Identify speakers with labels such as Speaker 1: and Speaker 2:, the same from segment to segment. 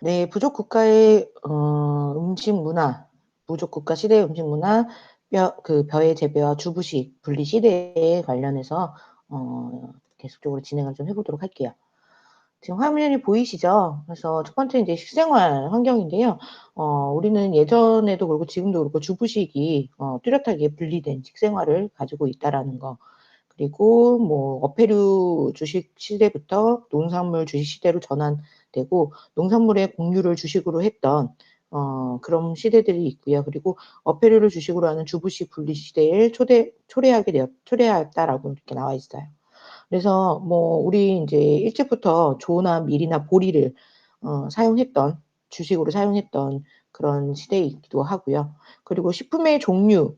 Speaker 1: 네. 부족 국가의 음식 문화, 부족 국가 시대의 음식 문화, 벼의 재배와 주부식 분리 시대에 관련해서 계속적으로 진행을 좀 해 보도록 할게요. 지금 화면이 보이시죠? 그래서 첫 번째 인제 식생활 환경인데요. 우리는 예전에도 그렇고 지금도 그렇고 주부식이 뚜렷하게 분리된 식생활을 가지고 있다라는 거. 그리고 뭐 어패류 주식 시대부터 농산물 주식 시대로 전환되고 농산물의 공유를 주식으로 했던 그런 시대들이 있고요. 그리고 어패류를 주식으로 하는 주부식 분리 시대에 초래하였다라고 이렇게 나와 있어요. 그래서 뭐 우리 인제 일찍부터 조나 밀이나 보리를 사용했던 주식으로 사용했던 그런 시대이기도 하고요. 그리고 식품의 종류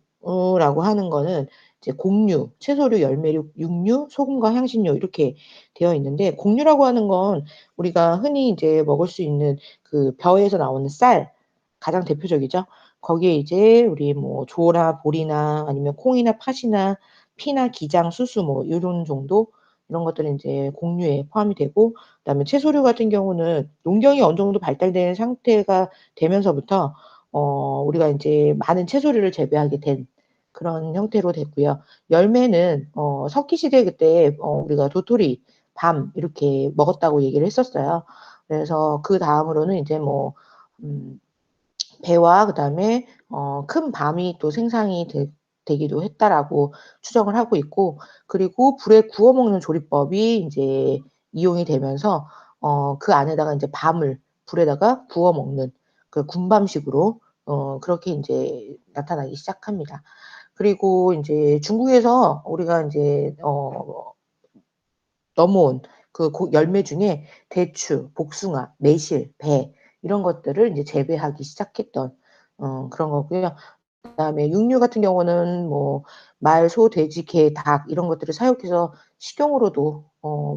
Speaker 1: 라고 하는 거는 이제 곡류, 채소류, 열매류, 육류, 소금과 향신료 이렇게 되어 있는데 곡류라고 하는 건 우리가 흔히 이제 먹을 수 있는 그 벼에서 나오는 쌀 가장 대표적이죠. 거기에 이제 우리 뭐 조나 보리나 아니면 콩이나 팥이나 피나 기장, 수수 뭐 요런 정도 이런 것들은 인제 곡류에 포함이 되고 그다음에 채소류 같은 경우는 농경이 어느 정도 발달된 상태가 되면서부터 우리가 인제 많은 채소류를 재배하게 된 그런 형태로 됐고요. 열매는 석기 시대 그때 우리가 도토리, 밤 이렇게 먹었다고 얘기를 했었어요. 그래서 그다음으로는 인제 뭐 음 배와 그다음에 큰 밤이 또 생산이 되기도 했다라고 추정을 하고 있고 그리고 불에 구워 먹는 조리법이 인제 이용이 되면서 그 안에다가 인제 밤을 불에다가 구워 먹는 그 군밤식으로 그렇게 인제 나타나기 시작합니다. 그리고 인제 중국에서 우리가 인제 넘어온 그 열매 중에 대추, 복숭아, 매실, 배 이런 것들을 인제 재배하기 시작했던 그런 거고요. 그다음에 육류 같은 경우는 뭐 말, 소, 돼지, 개, 닭 이런 것들을 사육해서 식용으로도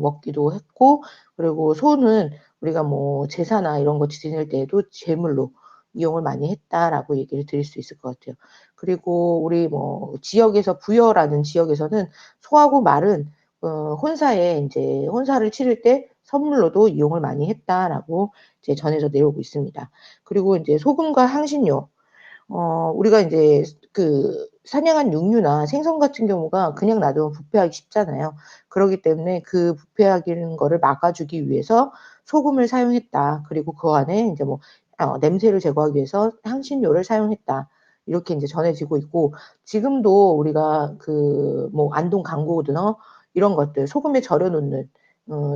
Speaker 1: 먹기도 했고 그리고 소는 우리가 뭐 제사나 이런 거 지낼 때에도 제물로 이용을 많이 했다라고 얘기를 드릴 수 있을 것 같아요. 그리고 우리 뭐 지역에서 부여라는 지역에서는 소하고 말은 혼사에 인제 혼사를 치를 때 선물로도 이용을 많이 했다라고 이제 전해져 내려오고 있습니다. 그리고 인제 소금과 향신료 우리가 인제 그 사냥한 육류나 생선 같은 경우가 그냥 놔두면 부패하기 쉽잖아요. 그러기 때문에 그 부패하기는 거를 막아주기 위해서 소금을 사용했다. 그리고 그 안에 인제 뭐 냄새를 제거하기 위해서 향신료를 사용했다. 이렇게 인제 전해지고 있고 지금도 우리가 그 뭐 안동 강고등어 이런 것들 소금에 절여 놓는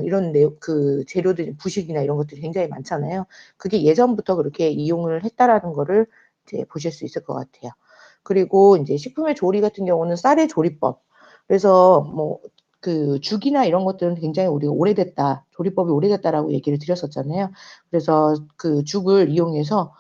Speaker 1: 이런 그 재료들이 부식이나 이런 것들이 굉장히 많잖아요. 그게 예전부터 그렇게 이용을 했다라는 거를 이제 보실 수 있을 것 같아요. 그리고 인제 식품의 조리 같은 경우는 쌀의 조리법. 그래서 뭐 그 죽이나 이런 것들은 굉장히 우리가 오래됐다, 조리법이 오래됐다라고 얘기를 드렸었잖아요. 그래서 그 죽을 이용해서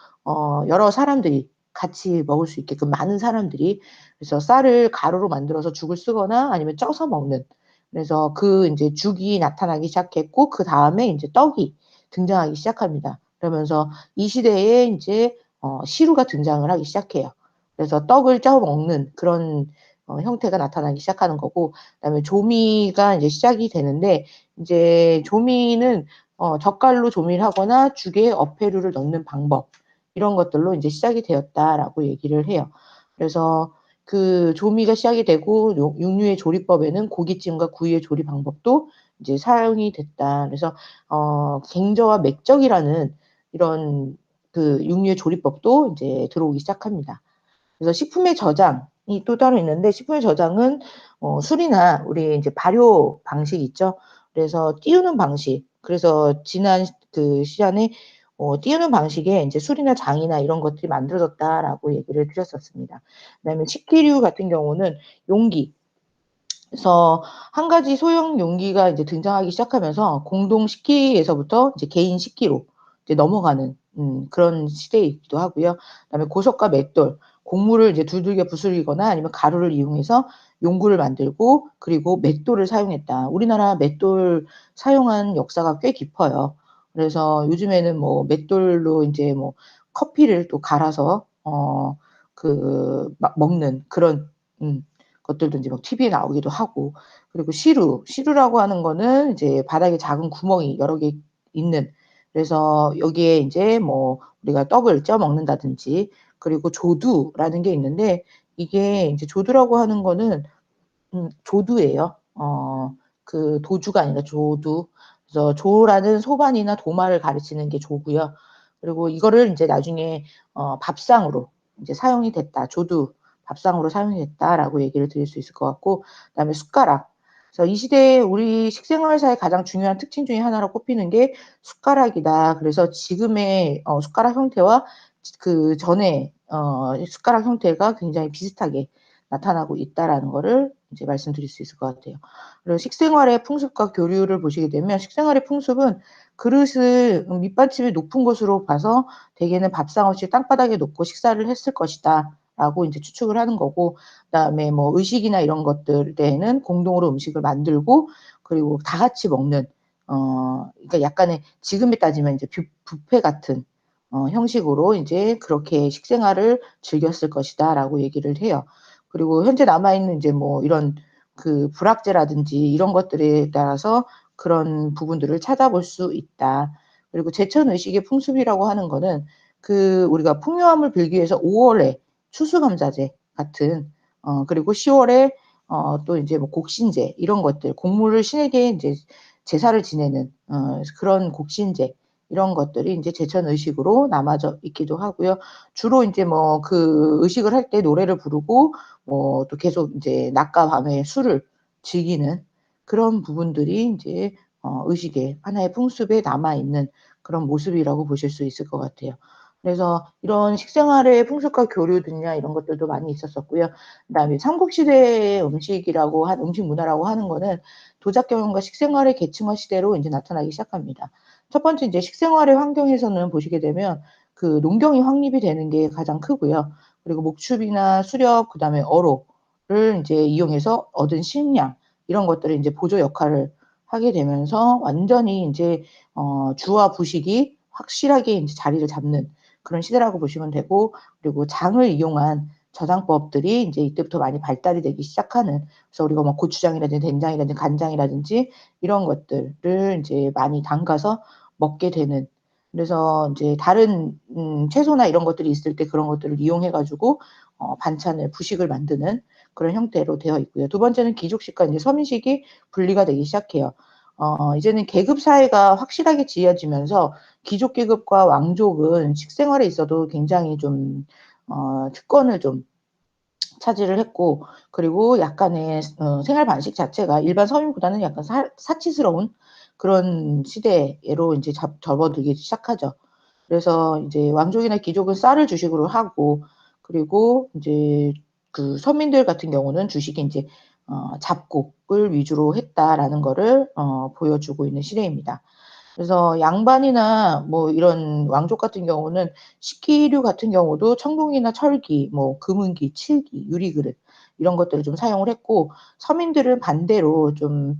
Speaker 1: 여러 사람들이 같이 먹을 수 있게끔 많은 사람들이 그래서 쌀을 가루로 만들어서 죽을 쓰거나 아니면 쪄서 먹는 그래서 그 인제 죽이 나타나기 시작했고 그다음에 인제 떡이 등장하기 시작합니다. 그러면서 이 시대에 인제 시루가 등장을 하기 시작해요. 그래서 떡을 쪄 먹는 그런 형태가 나타나기 시작하는 거고 그다음에 조미가 이제 시작이 되는데 인제 조미는 젓갈로 조미를 하거나 죽에 어패류를 넣는 방법 이런 것들로 인제 시작이 되었다라고 얘기를 해요. 그래서 그 조미가 시작이 되고 육류의 조리법에는 고깃찜과 구이의 조리 방법도 이제 사용이 됐다. 그래서 갱저와 맥적이라는 이런 그 육류의 조리법도 인제 들어오기 시작합니다. 그래서 식품의 저장이 또 따로 있는데 식품의 저장은 술이나 우리 인제 발효 방식 있죠. 그래서 띄우는 방식 그래서 지난 그 시간에 띄우는 방식에 인제 술이나 장이나 이런 것들이 만들어졌다라고 얘기를 드렸었습니다. 그다음에 식기류 같은 경우는 용기 그래서 한 가지 소형 용기가 이제 등장하기 시작하면서 공동 식기에서부터 이제 개인 식기로 이제 넘어가는 그런 시대이기도 하고요. 그다음에 고석과 맷돌, 곡물을 이제 두들겨 부수리거나 아니면 가루를 이용해서 용구를 만들고 그리고 맷돌을 사용했다. 우리나라 맷돌 사용한 역사가 꽤 깊어요. 그래서 요즘에는 뭐 맷돌로 인제 뭐 커피를 또 갈아서 그 막 먹는 그런 음 것들도 인제 막 TV에 나오기도 하고 그리고 시루라고 하는 거는 이제 바닥에 작은 구멍이 여러 개 있는 그래서 여기에 인제 뭐 우리가 떡을 쪄 먹는다든지, 그리고 조두라는 게 있는데, 이게 인제 조두라고 하는 거는 조두예요. 그 도주가 아니라 조두. 그래서 조라는 소반이나 도마를 가르치는 게 조고요. 그리고 이거를 인제 나중에 밥상으로 인제 사용이 됐다. 조두 밥상으로 사용이 됐다라고 얘기를 드릴 수 있을 것 같고, 그다음에 숟가락. 그래서 이 시대에 우리 식생활사의 가장 중요한 특징 중에 하나로 꼽히는 게 숟가락이다. 그래서 지금의 숟가락 형태와 그전의 숟가락 형태가 굉장히 비슷하게 나타나고 있다라는 거를 이제 말씀드릴 수 있을 것 같아요. 그리고 식생활의 풍습과 교류를 보시게 되면, 식생활의 풍습은 그릇을 밑받침이 높은 것으로 봐서 대개는 밥상 없이 땅바닥에 놓고 식사를 했을 것이다라고 인제 추측을 하는 거고, 그다음에 뭐 의식이나 이런 것들 때에는 공동으로 음식을 만들고, 그리고 다 같이 먹는, 그러니까 약간의 지금에 따지면 이제 뷔페 같은 형식으로 인제 그렇게 식생활을 즐겼을 것이다라고 얘기를 해요. 그리고 현재 남아 있는 인제 뭐 이런 그 불확제라든지 이런 것들에 따라서 그런 부분들을 찾아볼 수 있다. 그리고 제천 의식의 풍습이라고 하는 거는, 우리가 풍요함을 빌기 위해서 5 월에 추수감사제 같은, 그리고 10 월에 또 인제 뭐 곡신제 이런 것들, 곡물을 신에게 인제 제사를 지내는 그런 곡신제, 이런 것들이 인제 제천 의식으로 남아져 있기도 하고요. 주로 인제 뭐 그 의식을 할 때 노래를 부르고 뭐 또 계속 인제 낮과 밤에 술을 즐기는 그런 부분들이 인제 의식의 하나의 풍습에 남아 있는 그런 모습이라고 보실 수 있을 것 같아요. 그래서 이런 식생활의 풍습과 교류들이나 이런 것들도 많이 있었었고요. 그다음에 삼국시대의 음식 문화라고 하는 거는 도작 경영과 식생활의 계층화 시대로 인제 나타나기 시작합니다. 첫 번째 인제 식생활의 환경에서는 보시게 되면 농경이 확립이 되는 게 가장 크고요. 그리고 목축이나 수렵, 그다음에 어로를 인제 이용해서 얻은 식량, 이런 것들이 인제 보조 역할을 하게 되면서 완전히 인제 주와 부식이 확실하게 인제 자리를 잡는 그런 시대라고 보시면 되고, 그리고 장을 이용한 저장법들이 인제 이때부터 많이 발달이 되기 시작하는, 그래서 우리가 뭐 고추장이라든지 된장이라든지 간장이라든지 이런 것들을 인제 많이 담가서 먹게 되는, 그래서 인제 다른 채소나 이런 것들이 있을 때 그런 것들을 이용해 가지고 반찬을 부식을 만드는 그런 형태로 되어 있고요. 두 번째는 귀족식과 인제 서민식이 분리가 되기 시작해요. 이제는 계급 사회가 확실하게 지어지면서 귀족 계급과 왕족은 식생활에 있어도 굉장히 좀 특권을 좀 차지를 했고, 그리고 약간의 생활 방식 자체가 일반 서민보다는 약간 사치스러운 그런 시대로 인제 접어들기 시작하죠. 그래서 인제 왕족이나 귀족은 쌀을 주식으로 하고, 그리고 인제 서민들 같은 경우는 주식이 인제 잡곡을 위주로 했다라는 거를 보여주고 있는 시대입니다. 그래서 양반이나 뭐 이런 왕족 같은 경우는 식기류 같은 경우도 청동이나 철기, 뭐 금은기, 칠기, 유리그릇 이런 것들을 좀 사용을 했고, 서민들은 반대로 좀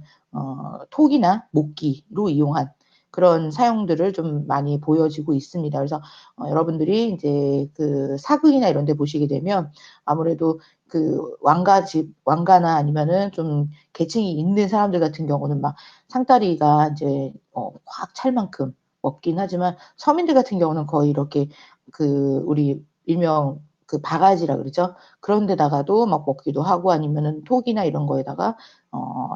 Speaker 1: 톡이나 목기로 이용한 그런 사용들을 좀 많이 보여지고 있습니다. 그래서 여러분들이 인제 사극이나 이런 데 보시게 되면 아무래도 왕가나 아니면은 좀 계층이 있는 사람들 같은 경우는 막 상다리가 인제 확 찰 만큼 먹긴 하지만, 서민들 같은 경우는 거의 이렇게 우리 일명 바가지라 그러죠. 그런 데다가도 막 먹기도 하고, 아니면은 톡이나 이런 거에다가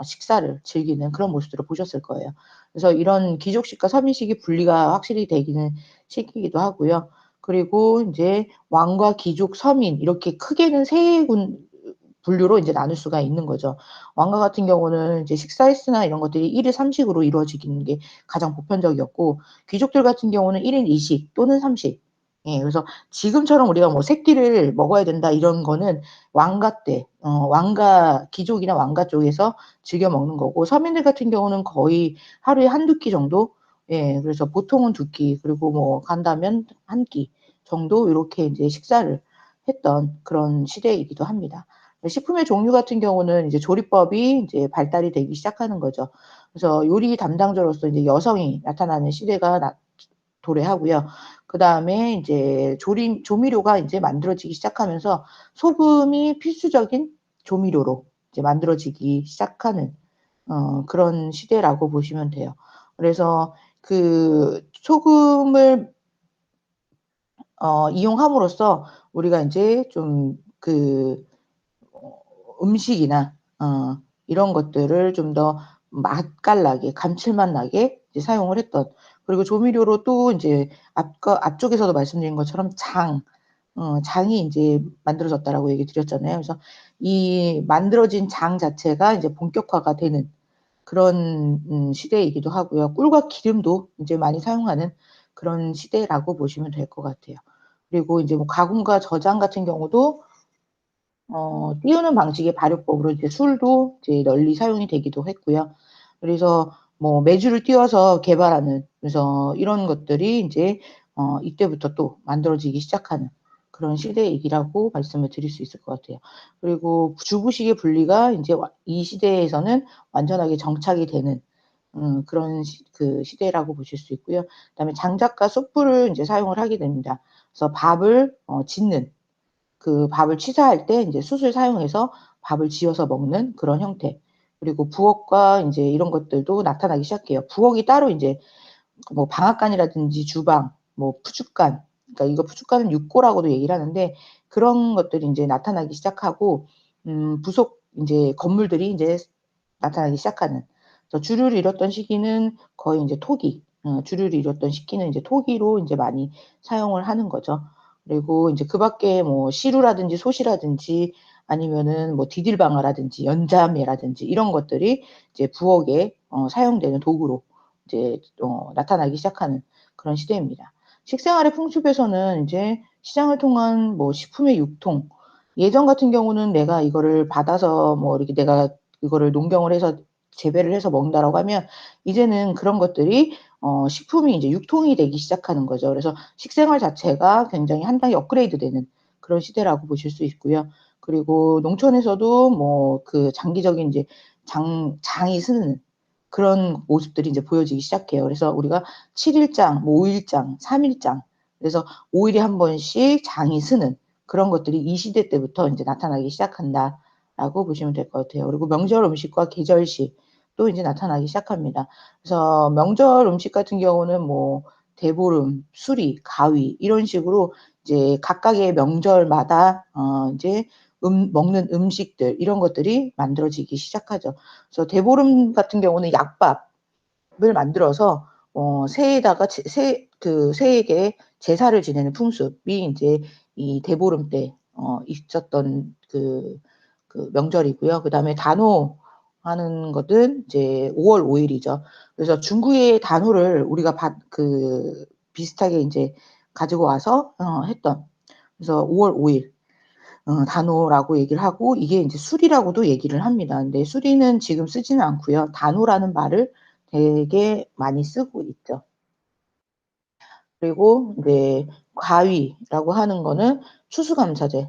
Speaker 1: 식사를 즐기는 그런 모습들을 보셨을 거예요. 그래서 이런 귀족식과 서민식이 분리가 확실히 되기는 시기이기도 하고요. 그리고 인제 왕과 귀족, 서민 이렇게 크게는 세 분류로 인제 나눌 수가 있는 거죠. 왕가 같은 경우는 이제 식사 횟수나 이런 것들이 1일 3 식으로 이루어지는 게 가장 보편적이었고, 귀족들 같은 경우는 1일 2식 또는 3 식. 예, 그래서 지금처럼 우리가 뭐 '세 끼를 먹어야 된다.' 이런 거는 왕가 때 왕가 귀족이나 왕가 쪽에서 즐겨 먹는 거고, 서민들 같은 경우는 거의 하루에 1-2끼 정도, 예, 그래서 보통은 2 끼, 그리고 뭐 간다면 1끼 정도 요렇게 인제 식사를 했던 그런 시대이기도 합니다. 식품의 종류 같은 경우는 이제 조리법이 이제 발달이 되기 시작하는 거죠. 그래서 요리 담당자로서 이제 여성이 나타나는 시대가 도래하고요. 그다음에 인제 조미료가 인제 만들어지기 시작하면서 소금이 필수적인 조미료로 이제 만들어지기 시작하는 그런 시대라고 보시면 돼요. 그래서 그 소금을 이용함으로써 우리가 인제 좀 어 음식이나 이런 것들을 좀 더 맛깔나게 감칠맛 나게 이제 사용을 했던, 그리고 조미료로 또 인제 앞쪽에서도 말씀드린 것처럼 장이 인제 만들어졌다라고 얘기 드렸잖아요. 그래서 이 만들어진 장 자체가 이제 본격화가 되는 그런 시대이기도 하고요. 꿀과 기름도 인제 많이 사용하는 그런 시대라고 보시면 될 것 같아요. 그리고 인제 뭐 가공과 저장 같은 경우도 띄우는 방식의 발효법으로 이제 술도 이제 널리 사용이 되기도 했고요. 그래서 뭐 메주를 띄워서 개발하는, 그래서 이런 것들이 인제 이때부터 또 만들어지기 시작하는 그런 시대이라고 말씀을 드릴 수 있을 것 같아요. 그리고 주부식의 분리가 인제 이 시대에서는 완전하게 정착이 되는 그런 시대라고 보실 수 있고요. 그다음에 장작과 숯불을 인제 사용을 하게 됩니다. 그래서 밥을 짓는, 그 밥을 취사할 때 인제 숯을 사용해서 밥을 지어서 먹는 그런 형태. 그리고 부엌과 인제 이런 것들도 나타나기 시작해요. 부엌이 따로 인제 뭐 방앗간이라든지 주방, 뭐 푸줏간, 그러니까 이거 푸줏간은 육고라고도 얘기를 하는데, 그런 것들이 인제 나타나기 시작하고 부속 인제 건물들이 인제 나타나기 시작하는. 그래서 주류를 이뤘던 시기는 거의 인제 토기, 주류를 이뤘던 시기는 인제 토기로 인제 많이 사용을 하는 거죠. 그리고 인제 그 밖에 뭐 시루라든지 솥이라든지 아니면은 뭐 디딜방아라든지 연자매라든지 이런 것들이 이제 부엌에 사용되는 도구로 이제 나타나기 시작하는 그런 시대입니다. 식생활의 풍습에서는 인제 시장을 통한 뭐 식품의 유통, 예전 같은 경우는 내가 이거를 받아서 뭐 이렇게 내가 이거를 농경을 해서 재배를 해서 먹는다라고 하면, 이제는 그런 것들이 식품이 인제 유통이 되기 시작하는 거죠. 그래서 식생활 자체가 굉장히 한 단계 업그레이드되는 그런 시대라고 보실 수 있고요. 그리고 농촌에서도 뭐 그 장기적인 인제 장이 스는 그런 모습들이 인제 보여지기 시작해요. 그래서 우리가 7 일장, 뭐 5 일장, 3 일장, 그래서 5 일에 한 번씩 장이 스는 그런 것들이 이 시대 때부터 인제 나타나기 시작한다라고 보시면 될 것 같아요. 그리고 명절 음식과 계절식 또 인제 나타나기 시작합니다. 그래서 명절 음식 같은 경우는 뭐 대보름, 수리, 가위 이런 식으로 이제 각각의 명절마다 인제 먹는 음식들 이런 것들이 만들어지기 시작하죠. 그래서 대보름 같은 경우는 약밥을 만들어서 새에다가 새에게 제사를 지내는 풍습이 인제 이 대보름 때 있었던 명절이고요. 그다음에 단오하는 것은 이제 5월 5 일이죠. 그래서 중구의 단오를 우리가 비슷하게 인제 가지고 와서 했던, 그래서 5월 5일 단오라고 얘기를 하고, 이게 인제 술이라고도 얘기를 합니다. 근데 수리는 지금 쓰지는 않고요. 단오라는 말을 되게 많이 쓰고 있죠. 그리고 인제 가위라고 하는 거는 추수감사제,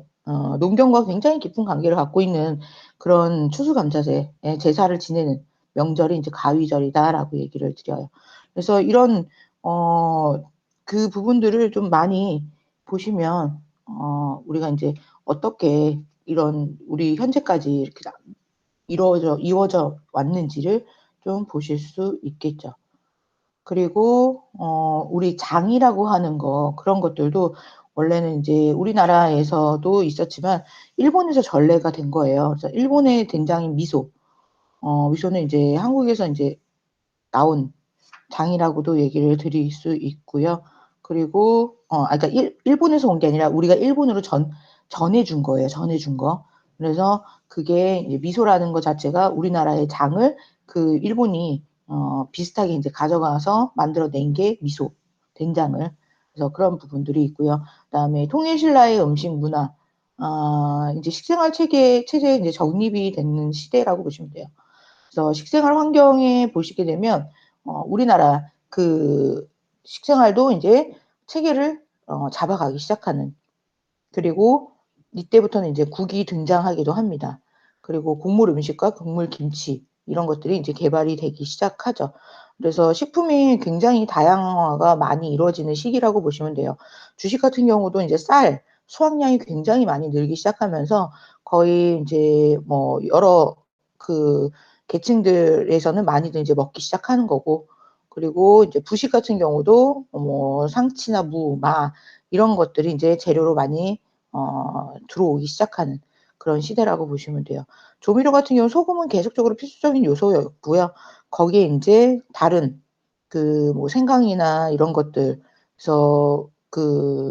Speaker 1: 농경과 굉장히 깊은 관계를 갖고 있는 그런 추수감사제에 제사를 지내는 명절이 인제 가위절이다라고 얘기를 드려요. 그래서 이런 어 그 부분들을 좀 많이 보시면 우리가 인제 어떻게 이런 우리 현재까지 이렇게 이루어져 왔는지를 좀 보실 수 있겠죠. 그리고 우리 장이라고 하는 거, 그런 것들도 원래는 인제 우리나라에서도 있었지만 일본에서 전래가 된 거예요. 그래서 일본의 된장인 미소. 미소는 인제 한국에서 인제 나온 장이라고도 얘기를 드릴 수 있고요. 그리고 그러니까 일본에서 온 게 아니라 우리가 일본으로 전해 준 거예요, 전해 준 거. 그래서 그게 이제 미소라는 거 자체가 우리나라의 장을 그 일본이 비슷하게 인제 가져가서 만들어 낸 게 미소, 된장을. 그래서 그런 부분들이 있고요. 그다음에 통일신라의 음식 문화, 인제 식생활 체제에 인제 정립이 되는 시대라고 보시면 돼요. 그래서 식생활 환경에 보시게 되면 우리나라 식생활도 인제 체계를 잡아가기 시작하는, 그리고 이때부터는 인제 국이 등장하기도 합니다. 그리고 곡물 음식과 곡물 김치 이런 것들이 인제 개발이 되기 시작하죠. 그래서 식품이 굉장히 다양화가 많이 이루어지는 시기라고 보시면 돼요. 주식 같은 경우도 인제 수확량이 굉장히 많이 늘기 시작하면서 거의 인제 여러 그 계층들에서는 많이들 인제 먹기 시작하는 거고, 그리고 이제 부식 같은 경우도 뭐 상치나 무, 마 이런 것들이 인제 재료로 많이 들어오기 시작하는 그런 시대라고 보시면 돼요. 조미료 같은 경우는 소금은 계속적으로 필수적인 요소였고요. 거기에 인제 다른 그 뭐 생강이나 이런 것들 그래서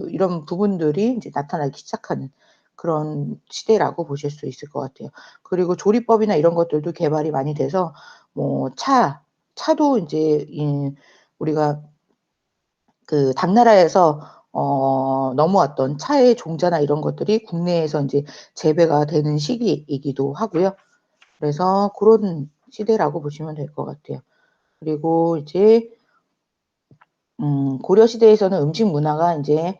Speaker 1: 이런 부분들이 인제 나타나기 시작하는 그런 시대라고 보실 수 있을 것 같아요. 그리고 조리법이나 이런 것들도 개발이 많이 돼서 뭐 차도 인제 우리가 당나라에서 넘어왔던 차의 종자나 이런 것들이 국내에서 인제 재배가 되는 시기이기도 하고요. 그래서 고런 시대라고 보시면 될 것 같아요. 그리고 이제 고려 시대에서는 음식 문화가 인제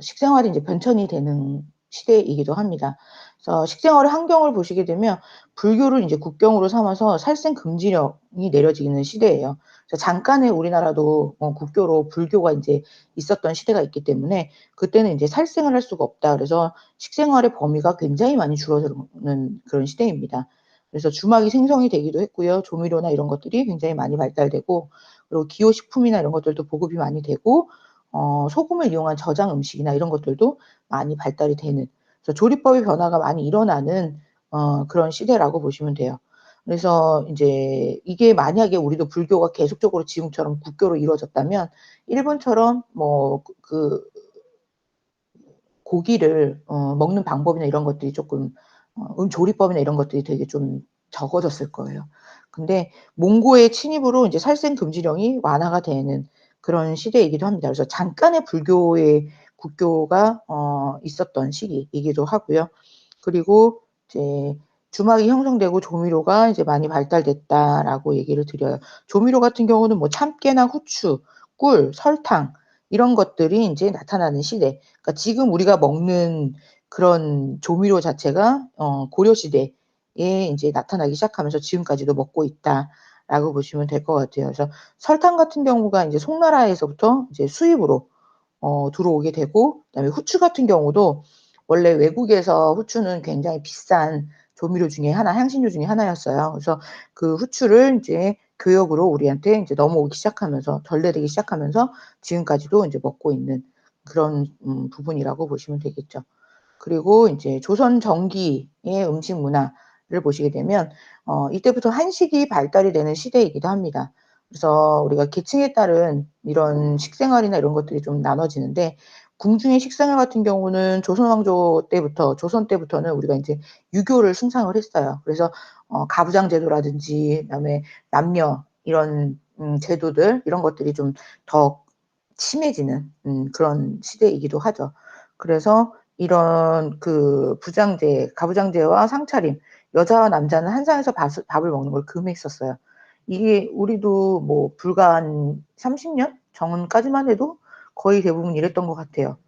Speaker 1: 식생활이 인제 변천이 되는 시대이기도 합니다. 그래서 식생활의 환경을 보시게 되면 불교를 인제 국경으로 삼아서 살생 금지령이 내려지는 시대예요. 그래서 잠깐의 우리나라도 국교로 불교가 인제 있었던 시대가 있기 때문에 그때는 인제 살생을 할 수가 없다. 그래서 식생활의 범위가 굉장히 많이 줄어드는 그런 시대입니다. 그래서 주막이 생성이 되기도 했고요. 조미료나 이런 것들이 굉장히 많이 발달되고 그리고 기호식품이나 이런 것들도 보급이 많이 되고 소금을 이용한 저장 음식이나 이런 것들도 많이 발달이 되는 그래서 조리법의 변화가 많이 일어나는 그런 시대라고 보시면 돼요. 그래서 인제 이게 만약에 우리도 불교가 계속적으로 지금처럼 국교로 이루어졌다면 일본처럼 뭐 고기를 먹는 방법이나 이런 것들이 쪼끔 조리법이나 이런 것들이 되게 좀 적어졌을 거예요. 근데 몽고의 침입으로 인제 살생 금지령이 완화가 되는 그런 시대이기도 합니다. 그래서 잠깐의 불교의 국교가 있었던 시기이기도 하고요. 그리고 이제 주막이 형성되고 조미료가 이제 많이 발달됐다라고 얘기를 드려요. 조미료 같은 경우는 뭐 참깨나 후추, 꿀, 설탕 이런 것들이 인제 나타나는 시대. 그러니까 지금 우리가 먹는 그런 조미료 자체가 고려 시대에 인제 나타나기 시작하면서 지금까지도 먹고 있다라고 보시면 될 것 같아요. 그래서 설탕 같은 경우가 인제 송나라에서부터 이제 수입으로 들어오게 되고 그다음에 후추 같은 경우도 원래 외국에서 후추는 굉장히 비싼 조미료 중에 하나, 향신료 중에 하나였어요. 그래서 그 후추를 인제 교역으로 우리한테 인제 넘어오기 시작하면서 전래되기 시작하면서 지금까지도 인제 먹고 있는 그런 부분이라고 보시면 되겠죠. 그리고 인제 조선 전기의 음식 문화를 보시게 되면 이때부터 한식이 발달이 되는 시대이기도 합니다. 그래서 우리가 계층에 따른 이런 식생활이나 이런 것들이 좀 나눠지는데 궁중의 식생활 같은 경우는 조선 왕조 때부터 조선 때부터는 우리가 인제 유교를 숭상을 했어요. 그래서 가부장 제도라든지 그다음에 남녀 이런 제도들 이런 것들이 좀 더 심해지는 그런 시대이기도 하죠. 그래서 이런 부장제, 가부장제와 상차림, 여자와 남자는 한 상에서 밥을 먹는 걸 금했었어요. 이게 우리도 뭐 불과 한 30년 전까지만 해도 거의 대부분 이랬던 것 같아요.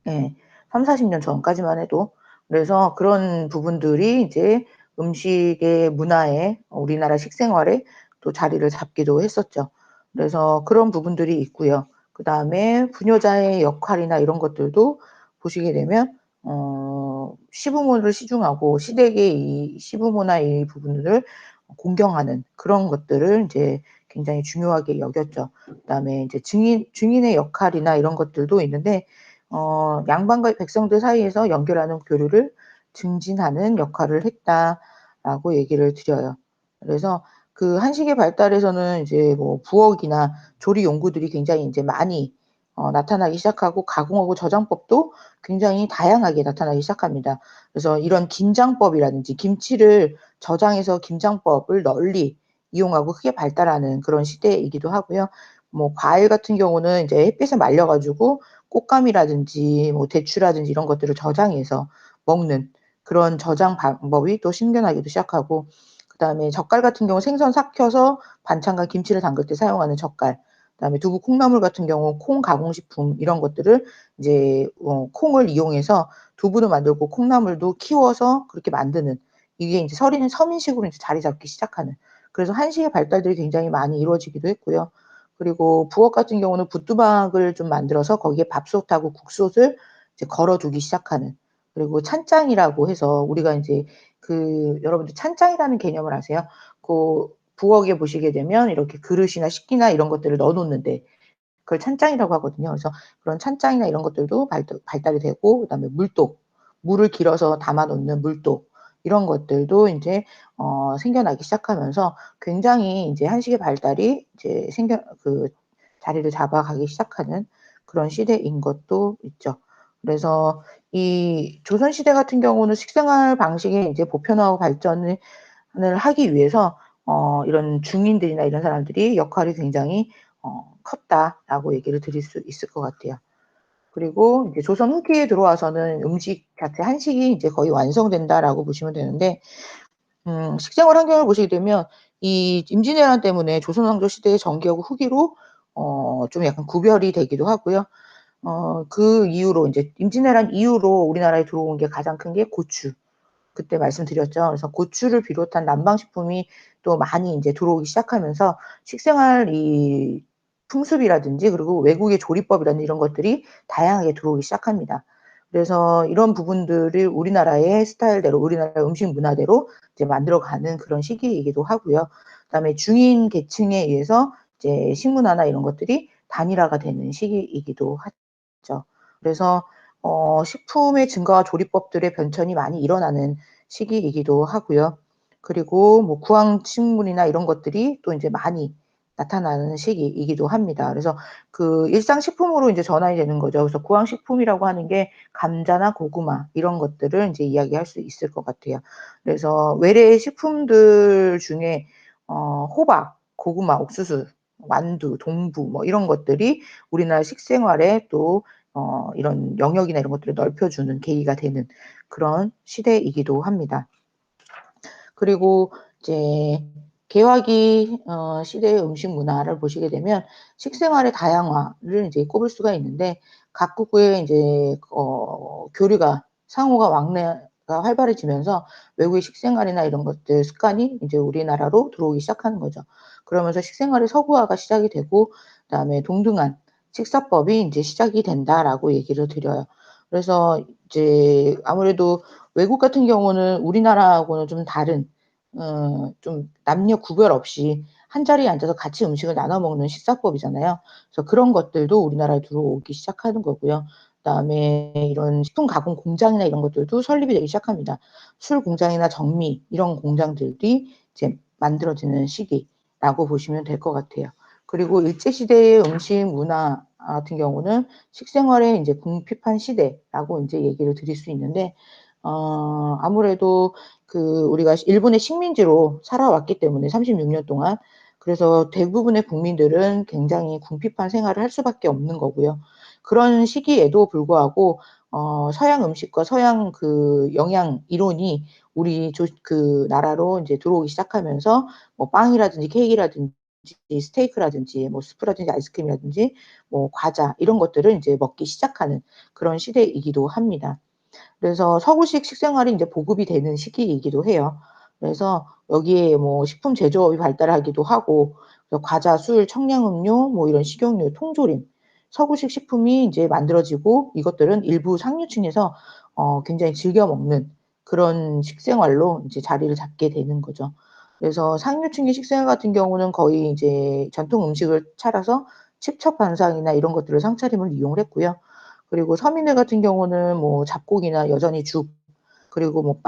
Speaker 1: 예. 30-40년 전까지만 해도. 그래서 그런 부분들이 이제 음식의 문화에 우리나라 식생활에 또 자리를 잡기도 했었죠. 그래서 그런 부분들이 있고요. 그다음에 부녀자의 역할이나 이런 것들도 보시게 되면 시부모를 시중하고 시댁의 이 시부모나 이 부분들을 공경하는 그런 것들을 인제 굉장히 중요하게 여겼죠. 그다음에 이제 증인의 역할이나 이런 것들도 있는데 양반과 백성들 사이에서 연결하는 교류를 증진하는 역할을 했다라고 얘기를 드려요. 그래서 그 한식의 발달에서는 이제 뭐 부엌이나 조리 용구들이 굉장히 인제 많이 나타나기 시작하고 가공하고 저장법도 굉장히 다양하게 나타나기 시작합니다. 그래서 이런 김장법이라든지 김치를 저장해서 김장법을 널리 이용하고 크게 발달하는 그런 시대이기도 하고요. 뭐 과일 같은 경우는 이제 햇빛에 말려 가지고 꽃감이라든지 뭐 대추라든지 이런 것들을 저장해서 먹는 그런 저장 방법이 또 생겨나기도 시작하고 그다음에 젓갈 같은 경우 생선 삭혀서 반찬과 김치를 담글 때 사용하는 젓갈, 그다음에 두부 콩나물 같은 경우 콩 가공식품 이런 것들을 이제 콩을 이용해서 두부도 만들고 콩나물도 키워서 그렇게 만드는 이게 인제 서민식으로 인제 자리 잡기 시작하는 그래서 한식의 발달들이 굉장히 많이 이루어지기도 했고요. 그리고 부엌 같은 경우는 부뚜막을 좀 만들어서 거기에 밥솥하고 국솥을 이제 걸어 두기 시작하는 그리고 찬장이라고 해서 우리가 인제 여러분들 찬장이라는 개념을 아세요? 그 부엌에 보시게 되면 이렇게 그릇이나 식기나 이런 것들을 넣어 놓는데 그걸 찬장이라고 하거든요. 그래서 그런 찬장이나 이런 것들도 발달이 되고 그다음에 물도, 물을 길어서 담아 놓는 물도 이런 것들도 인제 생겨나기 시작하면서 굉장히 인제 한식의 발달이 이제 자리를 잡아가기 시작하는 그런 시대인 것도 있죠. 그래서 이 조선시대 같은 경우는 식생활 방식의 인제 보편화하고 발전을 하기 위해서 이런 중인들이나 이런 사람들이 역할이 굉장히 컸다라고 얘기를 드릴 수 있을 것 같아요. 그리고 이제 조선 후기에 들어와서는 음식 자체 한식이 이제 거의 완성된다라고 보시면 되는데 식생활 환경을 보시게 되면 이 임진왜란 때문에 조선 왕조 시대의 전기하고 후기로 좀 약간 구별이 되기도 하고요. 그 이후로 인제 임진왜란 이후로 우리나라에 들어온 게 가장 큰 게 고추. 그때 말씀드렸죠. 그래서 고추를 비롯한 남방식품이 또 많이 인제 들어오기 시작하면서 식생활 이 풍습이라든지 그리고 외국의 조리법이라든지 이런 것들이 다양하게 들어오기 시작합니다. 그래서 이런 부분들을 우리나라의 스타일대로 우리나라 음식 문화대로 이제 만들어가는 그런 시기이기도 하고요. 그다음에 중인 계층에 의해서 이제 식문화나 이런 것들이 단일화가 되는 시기이기도 하죠. 그래서 식품의 증가와 조리법들의 변천이 많이 일어나는 시기이기도 하고요. 그리고 뭐 구황식물이나 이런 것들이 또 인제 많이 나타나는 시기이기도 합니다. 그래서 그 일상식품으로 인제 전환이 되는 거죠. 그래서 구황식품이라고 하는 게 감자나 고구마 이런 것들을 인제 이야기할 수 있을 것 같아요. 그래서 외래의 식품들 중에 호박, 고구마, 옥수수, 완두, 동부 뭐 이런 것들이 우리나라 식생활에 또 이런 영역이나 이런 것들을 넓혀주는 계기가 되는 그런 시대이기도 합니다. 그리고 이제 개화기 시대의 음식 문화를 보시게 되면 식생활의 다양화를 이제 꼽을 수가 있는데 각국의 인제 교류가 상호가 왕래가 활발해지면서 외국의 식생활이나 이런 것들 습관이 인제 우리나라로 들어오기 시작하는 거죠. 그러면서 식생활의 서구화가 시작이 되고 그다음에 동등한 식사법이 인제 시작이 된다라고 얘기를 드려요. 그래서 이제 아무래도 외국 같은 경우는 우리나라하고는 좀 다른 좀 남녀 구별 없이 한자리에 앉아서 같이 음식을 나눠 먹는 식사법이잖아요. 그래서 그런 것들도 우리나라에 들어오기 시작하는 거고요. 그다음에 이런 식품 가공 공장이나 이런 것들도 설립이 되기 시작합니다. 술 공장이나 정미 이런 공장들이 이제 만들어지는 시기라고 보시면 될 것 같아요. 그리고 일제 시대의 음식 문화 같은 경우는 식생활의 인제 궁핍한 시대라고 인제 얘기를 드릴 수 있는데 아무래도 우리가 일본의 식민지로 살아왔기 때문에 36년 동안 그래서 대부분의 국민들은 굉장히 궁핍한 생활을 할 수밖에 없는 거고요. 그런 시기에도 불구하고 서양 음식과 서양 영양 이론이 우리 나라로 인제 들어오기 시작하면서 뭐 빵이라든지 케이크라든지 스테이크라든지 뭐 수프라든지 아이스크림이라든지 뭐 과자 이런 것들을 인제 먹기 시작하는 그런 시대이기도 합니다. 그래서 서구식 식생활이 인제 보급이 되는 시기이기도 해요. 그래서 여기에 뭐 식품 제조업이 발달하기도 하고 그래서 과자, 술, 청량음료 뭐 이런 식용유, 통조림, 서구식 식품이 인제 만들어지고 이것들은 일부 상류층에서 굉장히 즐겨 먹는 그런 식생활로 인제 자리를 잡게 되는 거죠. 그래서 상류층의 식생활 같은 경우는 거의 이제 전통 음식을 차려서 칩첩반상이나 이런 것들을 상차림을 이용을 했고요. 그리고 서민들 같은 경우는 뭐 잡곡이나 여전히 죽 그리고 뭐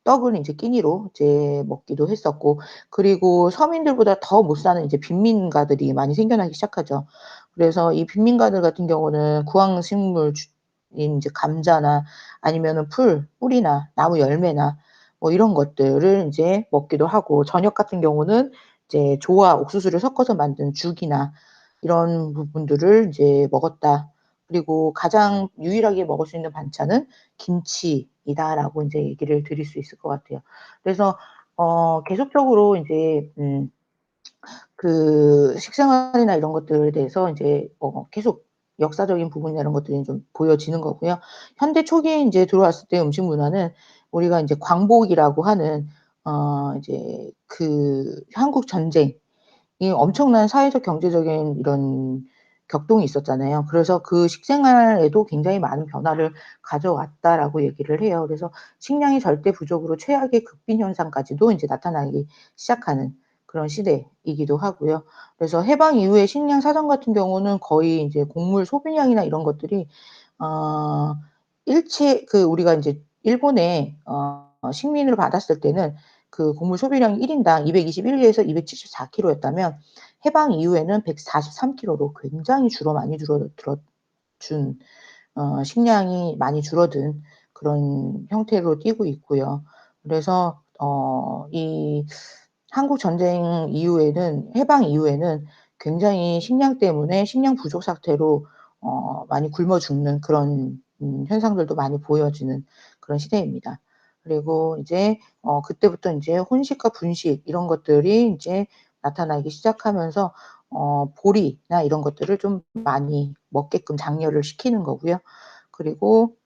Speaker 1: 떡은 인제 끼니로 이제 먹기도 했었고 그리고 서민들보다 더 못 사는 이제 빈민가들이 많이 생겨나기 시작하죠. 그래서 이 빈민가들 같은 경우는 구황식물 인 이제 감자나 아니면은 뿌리나 나무 열매나 뭐 이런 것들을 인제 먹기도 하고 저녁 같은 경우는 이제 조와 옥수수를 섞어서 만든 죽이나 이런 부분들을 인제 먹었다. 그리고 가장 유일하게 먹을 수 있는 반찬은 김치이다라고 인제 얘기를 드릴 수 있을 것 같아요. 그래서 계속적으로 인제 식생활이나 이런 것들에 대해서 인제 계속 역사적인 부분이나 이런 것들이 좀 보여지는 거고요. 현대 초기에 인제 들어왔을 때 음식 문화는 우리가 인제 광복이라고 하는 이제 한국 전쟁 이 엄청난 사회적 경제적인 이런 격동이 있었잖아요. 그래서 그 식생활에도 굉장히 많은 변화를 가져왔다라고 얘기를 해요. 그래서 식량이 절대 부족으로 최악의 극빈 현상까지도 인제 나타나기 시작하는 그런 시대이기도 하고요. 그래서 해방 이후에 식량 사정 같은 경우는 거의 인제 곡물 소비량이나 이런 것들이 어 일치 그 우리가 인제 일본에 식민을 받았을 때는 그 곡물 소비량이 1 인당 221 에서 274 킬로였다면 해방 이후에는 143 킬로로 굉장히 많이 준 식량이 많이 줄어든 그런 형태로 띠고 있고요. 그래서 이 한국 전쟁 이후에는 해방 이후에는 굉장히 식량 때문에 식량 부족 사태로 많이 굶어 죽는 그런 현상들도 많이 보여지는 그런 시대입니다. 그리고 이제 그때부터 인제 혼식과 분식 이런 것들이 인제 나타나기 시작하면서 보리나 이런 것들을 좀 많이 먹게끔 장려를 시키는 거고요. 그리고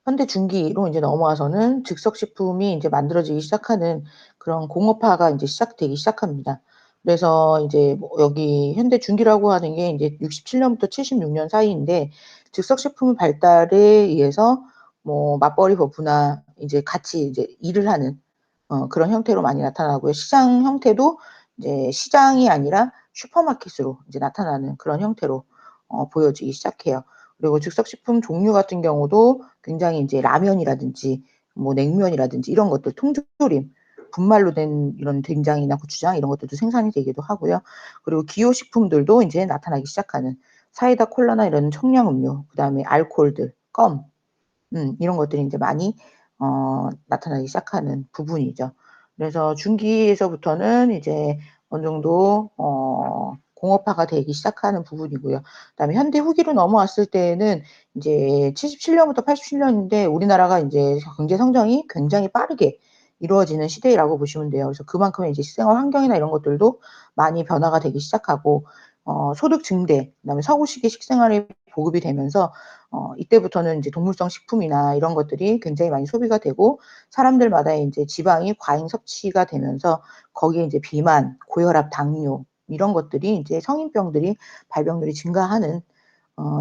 Speaker 1: 현대 중기로 인제 넘어와서는 즉석 식품이 인제 만들어지기 시작하는 그런 공업화가 인제 시작되기 시작합니다. 그래서 이제 뭐 여기 현대 중기라고 하는 게 인제 67 년부터 76년 사이인데 즉석 식품 발달에 의해서 뭐 맞벌이 부부나 이제 같이 이제 일을 하는 그런 형태로 많이 나타나고요. 시장 형태도 이제 시장이 아니라 슈퍼마켓으로 이제 나타나는 그런 형태로 보여지기 시작해요. 그리고 즉석식품 종류 같은 경우도 굉장히 인제 라면이라든지 뭐 냉면이라든지 이런 것들 통조림, 분말로 된 이런 된장이나 고추장 이런 것들도 생산이 되기도 하고요. 그리고 기호식품들도 인제 나타나기 시작하는 사이다, 콜라나 이런 청량음료, 그다음에 알코올들, 껌 이런 것들이 인제 많이 나타나기 시작하는 부분이죠. 그래서 중기에서부터는 이제 어느 정도 공업화가 되기 시작하는 부분이고요. 그다음에 현대 후기로 넘어왔을 때에는 인제 77 년부터 87 년인데 우리나라가 인제 경제 성장이 굉장히 빠르게 이루어지는 시대라고 보시면 돼요. 그래서 그만큼 이제 생활 환경이나 이런 것들도 많이 변화가 되기 시작하고 소득 증대, 그다음에 서구식의 식생활이 보급이 되면서 이때부터는 인제 동물성 식품이나 이런 것들이 굉장히 많이 소비가 되고 사람들마다 인제 지방이 과잉 섭취가 되면서 거기에 인제 비만, 고혈압, 당뇨 이런 것들이 인제 성인병들이 발병률이 증가하는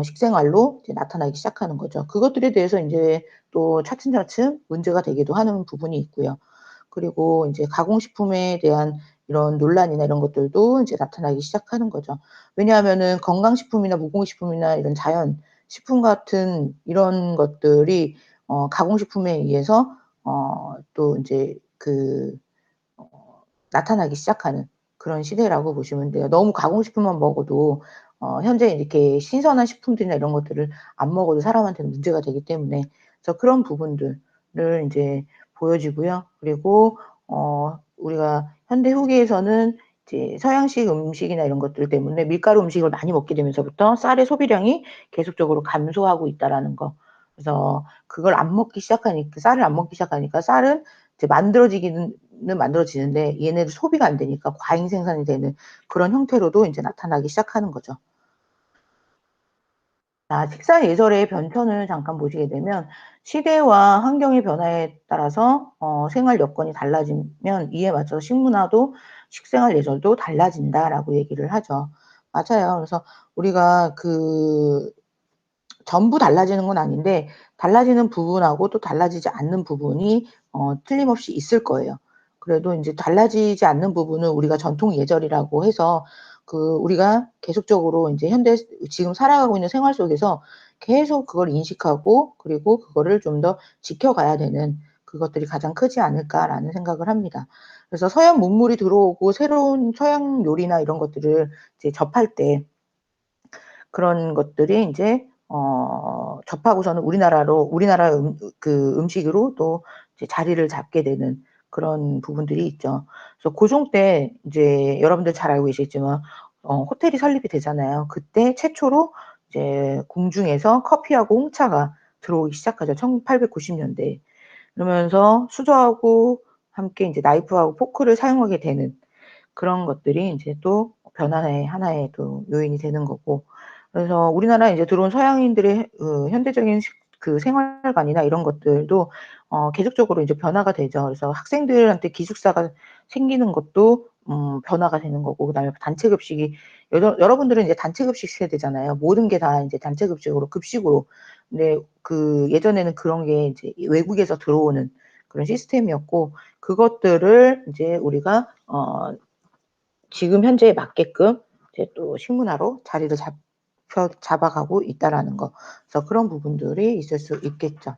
Speaker 1: 식생활로 이제 나타나기 시작하는 거죠. 그것들에 대해서 인제 또 차츰차츰 문제가 되기도 하는 부분이 있고요. 그리고 인제 가공식품에 대한 이런 논란이나 이런 것들도 인제 나타나기 시작하는 거죠. 왜냐하면은 건강식품이나 무공식품이나 이런 자연 식품 같은 이런 것들이 가공식품에 의해서 또 인제 어 나타나기 시작하는 그런 시대라고 보시면 돼요. 너무 가공식품만 먹어도 현재 이렇게 신선한 식품들이나 이런 것들을 안 먹어도 사람한테는 문제가 되기 때문에 그래서 그런 부분들을 인제 보여지고요. 그리고 우리가 현대 후기에서는 이제 서양식 음식이나 이런 것들 때문에 밀가루 음식을 많이 먹게 되면서부터 쌀의 소비량이 계속적으로 감소하고 있다라는 거. 그래서 그걸 안 먹기 시작하니까 쌀을 안 먹기 시작하니까 쌀은 이제 만들어지기는 만들어지는데 얘네들 소비가 안 되니까 과잉 생산이 되는 그런 형태로도 인제 나타나기 시작하는 거죠. 식사 예절의 변천을 잠깐 보시게 되면 시대와 환경의 변화에 따라서 생활 여건이 달라지면 이에 맞춰서 식문화도 식생활 예절도 달라진다라고 얘기를 하죠. 맞아요. 그래서 우리가 전부 달라지는 건 아닌데 달라지는 부분하고 또 달라지지 않는 부분이 틀림없이 있을 거예요. 그래도 인제 달라지지 않는 부분은 우리가 전통 예절이라고 해서 우리가 계속적으로 인제 지금 살아가고 있는 생활 속에서 계속 그걸 인식하고 그리고 그거를 좀 더 지켜가야 되는 그것들이 가장 크지 않을까라는 생각을 합니다. 그래서 서양 문물이 들어오고 새로운 서양 요리나 이런 것들을 이제 접할 때 그런 것들이 인제 접하고서는 우리나라 음식으로 또 이제 자리를 잡게 되는 그런 부분들이 있죠. 그래서 고종 때 인제 여러분들 잘 알고 계시겠지만 호텔이 설립이 되잖아요. 그때 최초로 이제 궁중에서 커피하고 홍차가 들어오기 시작하죠. 1890 년대에. 그러면서 수저하고 함께 인제 나이프하고 포크를 사용하게 되는 그런 것들이 인제 또 변화의 하나의 또 요인이 되는 거고 그래서 우리나라에 이제 들어온 서양인들의 현대적인 생활관이나 이런 것들도 계속적으로 이제 변화가 되죠. 그래서 학생들한테 기숙사가 생기는 것도 변화가 되는 거고 그다음에 단체 급식이 여러분들은 이제 단체 급식 세대잖아요. 모든 게 다 인제 단체 급식으로 근데 예전에는 그런 게 이제 외국에서 들어오는 그런 시스템이었고 그것들을 이제 우리가 어 지금 현재에 맞게끔 이제 또 식문화로 자리를 잡아가고 있다라는 거. 그래서 그런 부분들이 있을 수 있겠죠.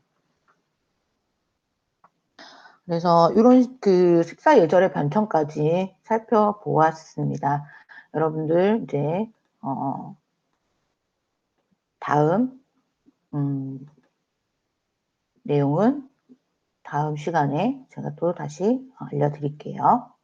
Speaker 1: 그래서 요런 그 식사 예절의 변천까지 살펴보았습니다. 여러분들 이제 어 다음 내용은 다음 시간에 제가 또 다시 알려드릴게요.